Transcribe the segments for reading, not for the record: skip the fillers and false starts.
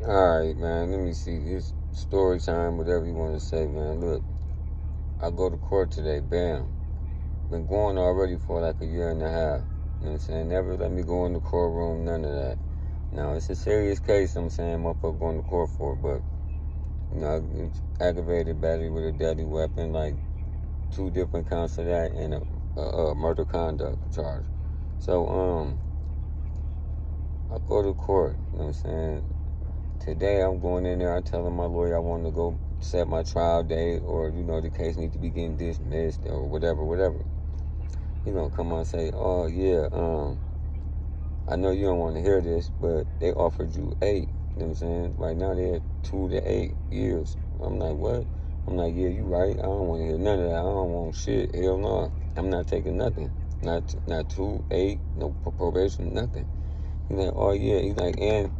Alright, man, let me see. It's story time, whatever you want to say, man. Look, I go to court today, bam. Been going already for like a year and a half. You know what I'm saying? Never let me go in the courtroom, none of that. Now, it's a serious case, I'm saying, motherfucker going to court for, but, it's aggravated battery with a deadly weapon, like two different counts of that, and a murder conduct charge. So, I go to court, you know what I'm saying? Today I'm going in there, I'm telling my lawyer I want to go set my trial date, or, the case needs to be getting dismissed or whatever. He gonna come on and say, oh yeah, I know you don't want to hear this, but they offered you 8. You know what I'm saying? Right now they're 2 to 8 years. I'm like, what? I'm like, yeah, you right. I don't want to hear none of that. I don't want shit. Hell no. I'm not taking nothing. Not 2, 8, no probation, nothing. He's like, oh yeah. He's like, and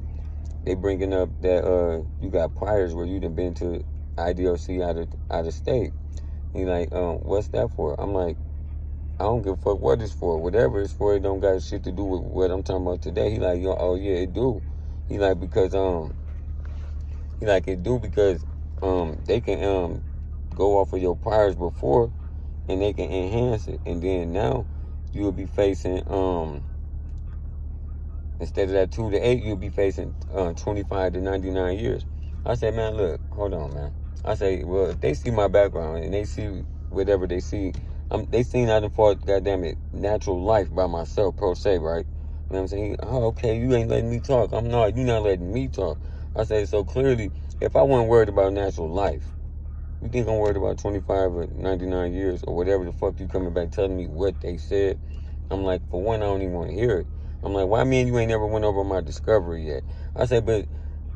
they bringing up that you got priors where you done been to IDOC out of state. He's like, what's that for? I'm like, I don't give a fuck what it's for. Whatever it's for, it don't got shit to do with what I'm talking about today. He like, yo, oh yeah, it do. He like, because it do because they can go off of your priors before, and they can enhance it, and then now you'll be facing instead of that 2 to 8, you'll be facing 25 to 99 years. I said, man, look, hold on, man. I say, well, if they see my background and they see whatever they see, they seen I done fought, goddamn it, natural life by myself, per se, right? You know what I'm saying? Oh, okay, you ain't letting me talk. You're not letting me talk. I say, so clearly, if I wasn't worried about natural life, you think I'm worried about 25 or 99 years or whatever the fuck you coming back telling me what they said? I'm like, for one, I don't even want to hear it. I'm like, why me and you ain't never went over my discovery yet? I say, but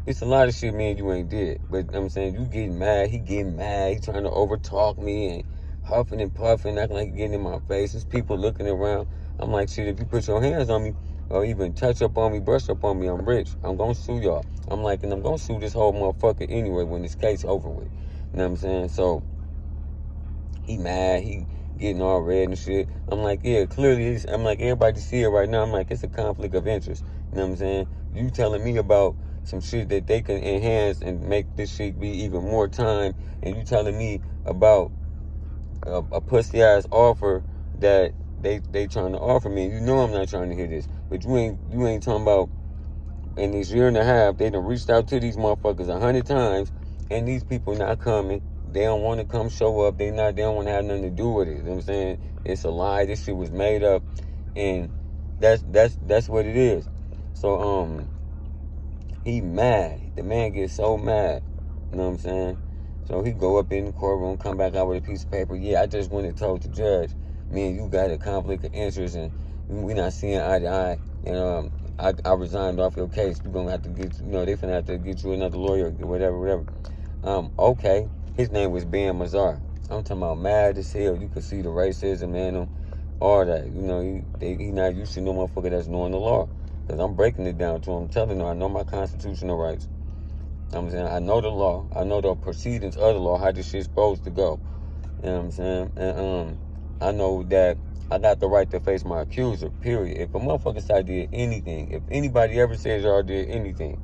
it's a lot of shit me and you ain't did. But I'm saying, you getting mad, he getting mad, he trying to overtalk me and huffing and puffing, acting like he getting in my face. There's people looking around. I'm like, shit, if you put your hands on me or even touch up on me, brush up on me, I'm rich. I'm gonna sue y'all. I'm like, and I'm gonna sue this whole motherfucker anyway when this case over with. You know what I'm saying? So, he mad, he getting all red and shit. I'm like, yeah, clearly, I'm like, everybody see it right now. I'm like, it's a conflict of interest. You know what I'm saying? You telling me about some shit that they can enhance and make this shit be even more time, and you telling me about a pussy ass offer that they trying to offer me. You know I'm not trying to hear this, but you ain't talking about in this year and a half they done reached out to these motherfuckers 100 times, and these people not coming. They don't want to come show up. They don't want to have nothing to do with it. You know what I'm saying? It's a lie. This shit was made up, and that's what it is. So he mad. The man gets so mad. You know what I'm saying? So he go up in the courtroom, come back out with a piece of paper. Yeah, I just went and told the judge, me and you got a conflict of interest, and we not seeing eye to eye. And I resigned off your case. You're gonna have to get, they finna have to get you another lawyer, whatever. Okay. His name was Ben Mazar. I'm talking about mad as hell. You could see the racism in him, all that. He not used to no motherfucker that's knowing the law. Because I'm breaking it down to him, telling him I know my constitutional rights. I'm saying I know the law. I know the proceedings of the law, how this shit's supposed to go. You know what I'm saying? And I know that I got the right to face my accuser, period. If a motherfucker say I did anything, if anybody ever says y'all did anything,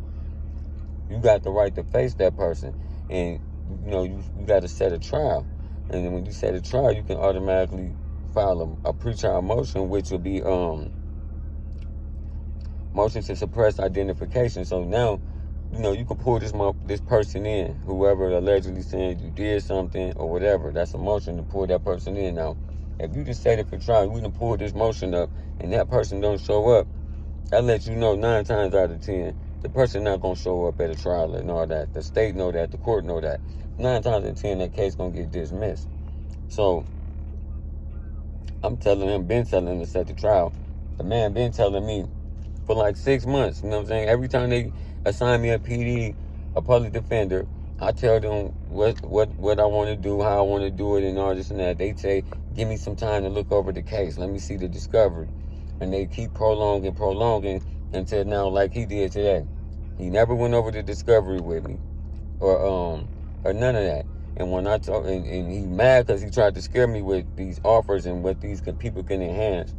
you got the right to face that person. And, you got to set a trial. And then when you set a trial, you can automatically file a pretrial motion, which will be motion to suppress identification. So now, you can pull this person in, whoever allegedly saying you did something or whatever. That's a motion to pull that person in. Now, if you just set it for trial, we can pull this motion up, and that person don't show up, that lets you know 9 times out of 10, the person not gonna show up at a trial and all that. The state know that, the court know that. 9 times out of 10, that case gonna get dismissed. So I'm been telling him to set the trial. The man been telling me for like 6 months. You know what I'm saying? Every time they assign me a PD, a public defender, I tell them what I want to do, how I want to do it, and all this and that. They say, give me some time to look over the case. Let me see the discovery. And they keep prolonging until now, like he did today. He never went over the discovery with me, or none of that. And when I talk, and he mad because he tried to scare me with these offers and what these people can enhance,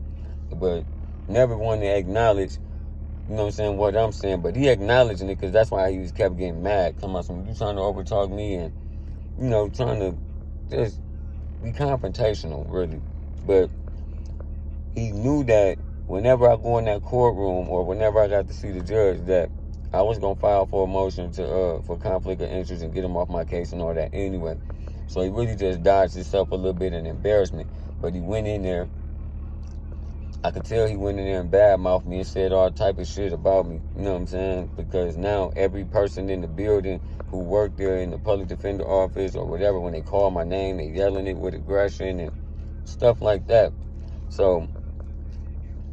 but never wanted to acknowledge you know what I'm saying, what I'm saying. But he acknowledging it, because that's why he was kept getting mad. Come on, you trying to overtalk me and, you know, trying to just be confrontational, really. But he knew that whenever I go in that courtroom or whenever I got to see the judge, that I was going to file for a motion to for conflict of interest and get him off my case and all that anyway. So he really just dodged himself a little bit in embarrassment. But he went in there. I could tell he went in there and badmouthed me and said all type of shit about me. You know what I'm saying? Because now every person in the building who worked there in the public defender office or whatever, when they call my name, they yelling it with aggression and stuff like that. So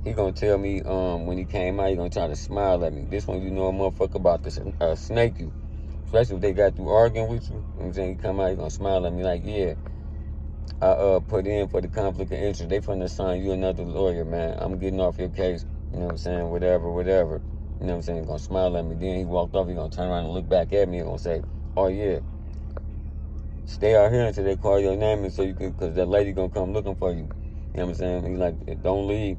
he gonna tell me when he came out, he gonna try to smile at me. This one, you know, a motherfucker about to snake you. Especially if they got through arguing with you. You know what I'm saying? He come out, he gonna smile at me like, yeah, I put in for the conflict of interest. They finna assign you another lawyer, man. I'm getting off your case. You know what I'm saying? Whatever. You know what I'm saying? He gonna smile at me. Then he walked off. He gonna turn around and look back at me and gonna say, oh yeah, stay out here until they call your name, and so you can, because that lady gonna come looking for you. You know what I'm saying? He like, don't leave.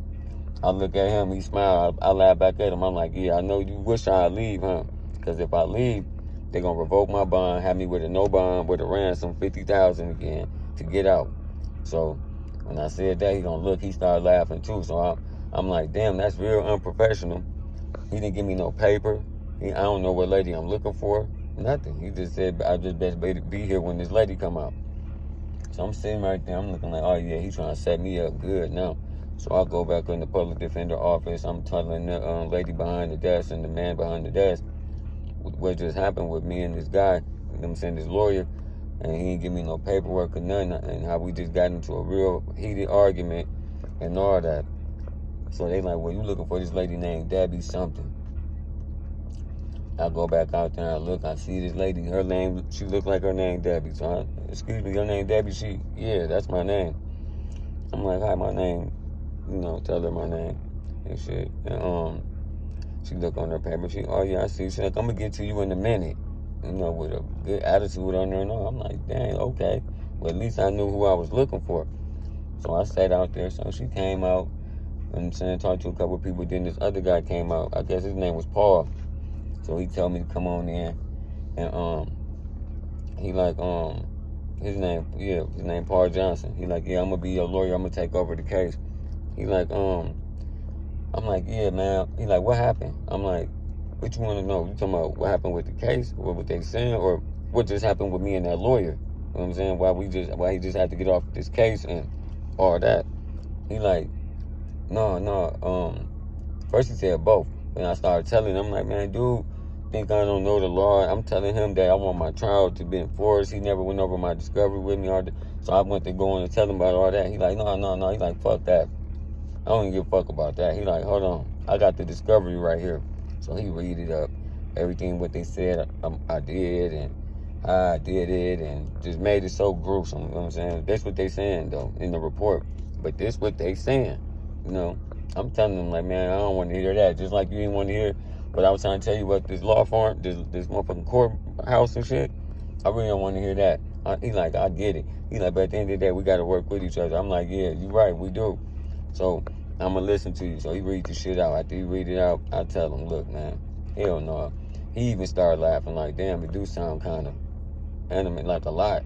I look at him. He smile. I laugh back at him. I'm like, yeah, I know you wish I'd leave, huh? Because if I leave, they gonna revoke my bond, have me with a no bond, with a ransom, $50,000 again to get out. So when I said that, he gonna look, he started laughing too. So I'm like, damn, that's real unprofessional. He didn't give me no paper. I don't know what lady I'm looking for. Nothing. He just said I just best be here when this lady come out. So I'm sitting right there. I'm looking like, oh yeah, he's trying to set me up good now. So I go back in the public defender office. I'm telling the lady behind the desk and the man behind the desk what just happened with me and this guy. You know what I'm saying, this lawyer. And he didn't give me no paperwork or nothing, and how we just got into a real heated argument and all that. So they like, well, you looking for this lady named Debbie something. I go back out there, I look, I see this lady, her name, she looked like her name Debbie. So excuse me, your name Debbie? Yeah, that's my name. I'm like, hi, my name, you know, tell her my name and shit. And she look on her paper, oh yeah, I see. She's like, I'm gonna get to you in a minute. You know, with a good attitude on there and all. I'm like, dang, okay. Well, at least I knew who I was looking for. So I sat out there. So she came out, you know what I'm saying, talked to a couple of people. Then this other guy came out. I guess his name was Paul. So he told me to come on in. And he like, his name Paul Johnson. He like, yeah, I'm gonna be your lawyer. I'm gonna take over the case. He like, I'm like, yeah, man. He like, what happened? I'm like, what you want to know? You talking about what happened with the case, or what they saying, or what just happened with me and that lawyer? You know what I'm saying? Why he just had to get off this case and all that? He like, no. First he said both. And I started telling him, like, man, dude, think I don't know the law. I'm telling him that I want my trial to be enforced. He never went over my discovery with me. So I went to go in and tell him about all that. He like, no. He like, fuck that. I don't even give a fuck about that. He like, hold on. I got the discovery right here. So he read it up, everything what they said I did and how I did it, and just made it so gruesome. You know what I'm saying? That's what they saying though in the report. But this what they saying. You know, I'm telling them like, man, I don't want to hear that. Just like you didn't want to hear what I was trying to tell you about this law firm, this motherfucking courthouse and shit. I really don't want to hear that. He like, I get it. He like, but at the end of the day, we got to work with each other. I'm like, yeah, you right, we do. So I'm going to listen to you. So he read the shit out. After he read it out, I tell him, look, man, hell no. He even started laughing like, damn, it do sound kind of animate, like a lot.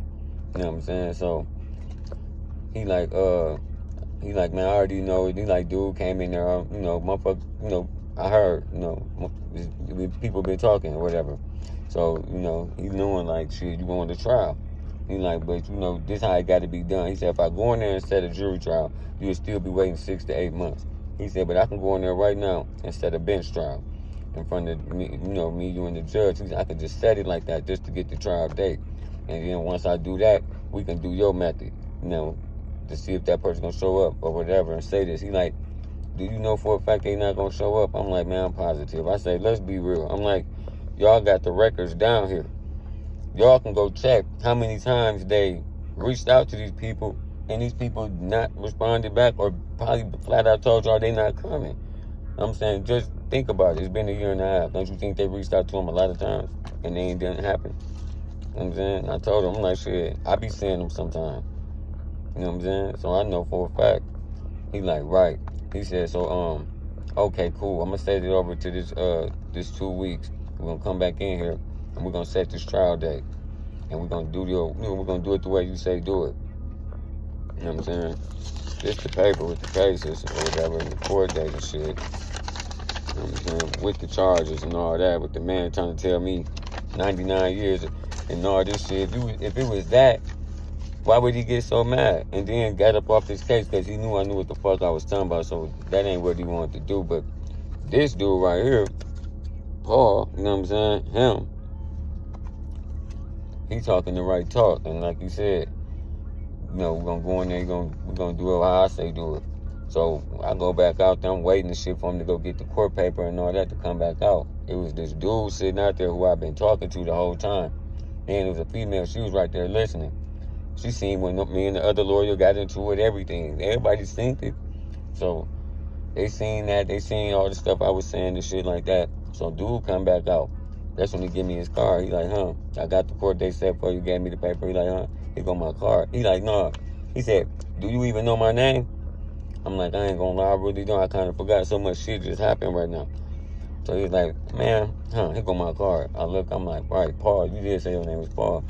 You know what I'm saying? So he like, man, I already know it. He like, dude came in there, you know, motherfucker, you know, I heard, you know, people been talking or whatever. So, you know, he knowing like, shit, you going to trial. He like, but you know, this how it got to be done. He said, if I go in there and set a jury trial, you would still be waiting 6 to 8 months. He said, but I can go in there right now and set a bench trial in front of me, you know, me, you, and the judge. He said, I could just set it like that just to get the trial date. And then once I do that, we can do your method, you know, to see if that person gonna show up or whatever and say this. He like, do you know for a fact they not gonna show up? I'm like, man, I'm positive. I say, let's be real. I'm like, y'all got the records down here. Y'all can go check how many times they reached out to these people and these people not responded back, or probably flat out told y'all they not coming. I'm saying, just think about it. It's been 1.5 years. Don't you think they reached out to them a lot of times and they didn't happen? You know what I'm saying? I told him, I'm like, shit, I be seeing them sometimes. You know what I'm saying? So I know for a fact. He like, right. He said, so, Okay, cool. I'm gonna set it over to this 2 weeks. We're gonna come back in here and we're gonna set this trial date. And we're gonna do we're gonna do it the way you say do it. You know what I'm saying? Just the paper with the cases or whatever, and the court date and shit. You know what I'm saying? With the charges and all that, with the man trying to tell me 99 years and all this shit. If it was that, why would he get so mad? And then got up off his case because he knew I knew what the fuck I was talking about, so that ain't what he wanted to do. But this dude right here, Paul, you know what I'm saying? Him, he talking the right talk. And like you said, you know, we're gonna go in there, we're gonna do it how I say do it. So I go back out there, I'm waiting and shit for him to go get the court paper and all that to come back out. It was this dude sitting out there who I've been talking to the whole time. And it was a female, she was right there listening. She seen when me and the other lawyer got into it, everything. Everybody seen it. So they seen that, they seen all the stuff I was saying and shit like that. So dude come back out. That's when he give me his card. He like, huh, I got the court date set for you, gave me the paper. He like, huh, here go my card. He like, nah. He said, do you even know my name? I'm like, I ain't gonna lie, I really don't. I kind of forgot, so much shit just happened right now. So he's like, man, huh, here go my card. I look, I'm like, right, Paul, you did say your name was Paul.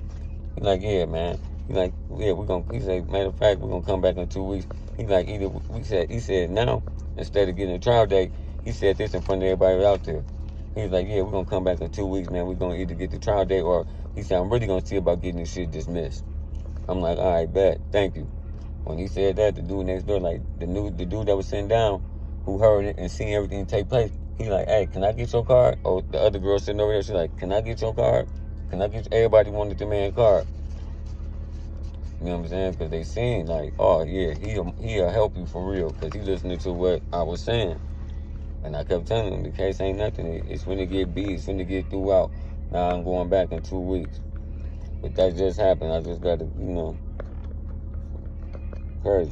He's like, yeah, man. He's like, yeah, he said, matter of fact, we're gonna come back in 2 weeks. He's like, he said now, instead of getting a trial date, he said this in front of everybody out there. He's like, yeah, we're gonna come back in 2 weeks, man. We're gonna either get the trial date or he said, I'm really gonna see about getting this shit dismissed. I'm like, all right, bet, thank you. When he said that, the dude next door, like the dude that was sitting down, who heard it and seen everything take place, he like, hey, can I get your card? Oh, the other girl sitting over there, she's like, can I get your card? Can I get everybody wanted the man card? You know what I'm saying? Because they seen like, oh yeah, he'll help you for real because he listening to what I was saying. And I kept telling him the case ain't nothing. It's when it get beat, it's when it get throughout. Now I'm going back in 2 weeks. But that just happened. I just got to, crazy.